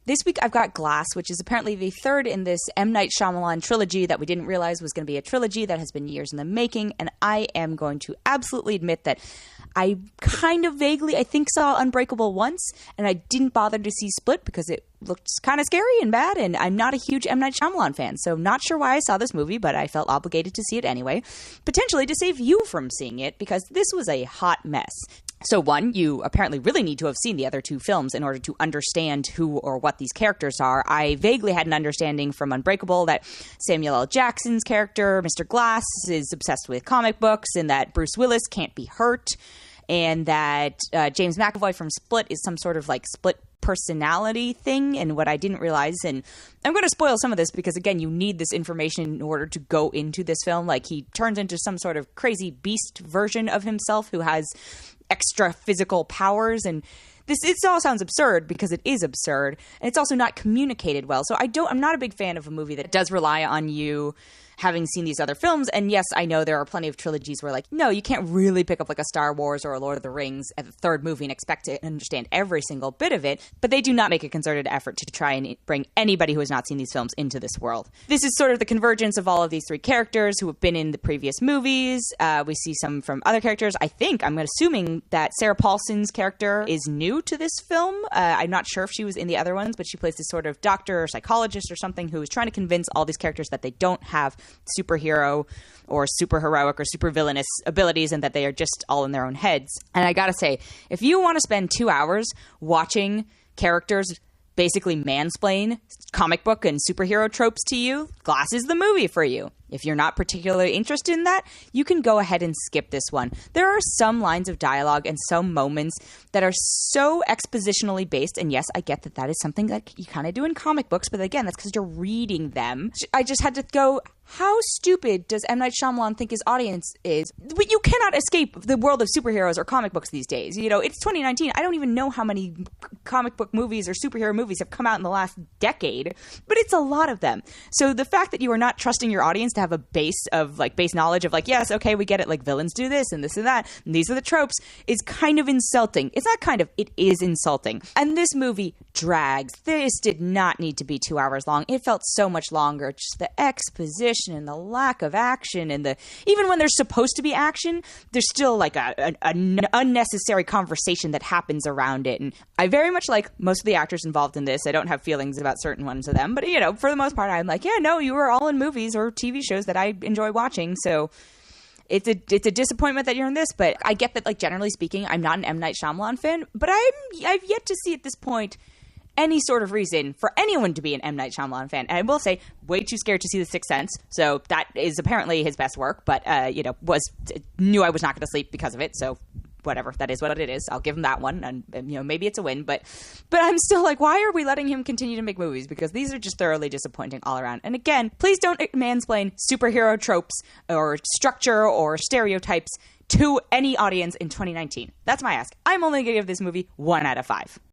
This week I've got Glass, which is apparently the third in this M. Night Shyamalan trilogy that we didn't realize was going to be a trilogy that has been years in the making, and I am going to absolutely admit that I kind of vaguely, I think, saw Unbreakable once, and I didn't bother to see Split because it looked kind of scary and bad, and I'm not a huge M. Night Shyamalan fan, so not sure why I saw this movie, but I felt obligated to see it anyway, potentially to save you from seeing it, because this was a hot mess. So one, you apparently really need to have seen the other two films in order to understand who or what these characters are. I vaguely had an understanding from Unbreakable that Samuel L. Jackson's character, Mr. Glass, is obsessed with comic books, and that Bruce Willis can't be hurt, and that Jame McAvoy from Split is some sort of like split personality thing. And what I didn't realize, and I'm going to spoil some of this because, again, you need this information in order to go into this film. Like, he turns into some sort of crazy beast version of himself who has extra physical powers, and it all sounds absurd because it is absurd, and it's also not communicated well. So I'm not a big fan of a movie that does rely on you having seen these other films. And yes, I know there are plenty of trilogies where, like, no, you can't really pick up like a Star Wars or a Lord of the Rings at the third movie and expect to understand every single bit of it, but they do not make a concerted effort to try and bring anybody who has not seen these films into this world. This is sort of the convergence of all of these three characters who have been in the previous movies. We see some from other characters. I'm assuming that Sarah Paulson's character is new to this film. I'm not sure if she was in the other ones, but she plays this sort of doctor or psychologist or something who is trying to convince all these characters that they don't have superhero or super heroic or super villainous abilities, and that they are just all in their own heads. And I gotta say, if you want to spend 2 hours watching characters basically mansplain comic book and superhero tropes to you, Glass is the movie for you. If you're not particularly interested in that, you can go ahead and skip this one. There are some lines of dialogue and some moments that are so expositionally based, and yes, I get that that is something that you kind of do in comic books, but again, that's because you're reading them. I just had to go, how stupid does M. Night Shyamalan think his audience is? But you cannot escape the world of superheroes or comic books these days. You know, it's 2019. I don't even know how many comic book movies or superhero movies have come out in the last decade, but it's a lot of them. So the fact that you are not trusting your audience to have a base knowledge of like, yes, okay, we get it, like villains do this and this and that, and these are the tropes, is kind of insulting. It's not kind of, it is insulting. And this movie drags. This did not need to be 2 hours long. It felt so much longer. Just the exposition and the lack of action, and even when there's supposed to be action, there's still like an unnecessary conversation that happens around it. And I very much like most of the actors involved in this. I don't have feelings about certain ones of them, but you know, for the most part, I'm like, yeah, no, you were all in movies or TV shows that I enjoy watching, so it's a disappointment that you're in this. But I get that, like, generally speaking, I'm not an M. Night Shyamalan fan, but I've yet to see at this point any sort of reason for anyone to be an M. Night Shyamalan fan. And I will say, way too scared to see The Sixth Sense, so that is apparently his best work, but knew I was not going to sleep because of it, so whatever, that is what it is. I'll give him that one, and you know, maybe it's a win, but I'm still like, why are we letting him continue to make movies? Because these are just thoroughly disappointing all around. And again, please don't mansplain superhero tropes or structure or stereotypes to any audience in 2019. That's my ask. I'm only going to give this movie 1 out of 5.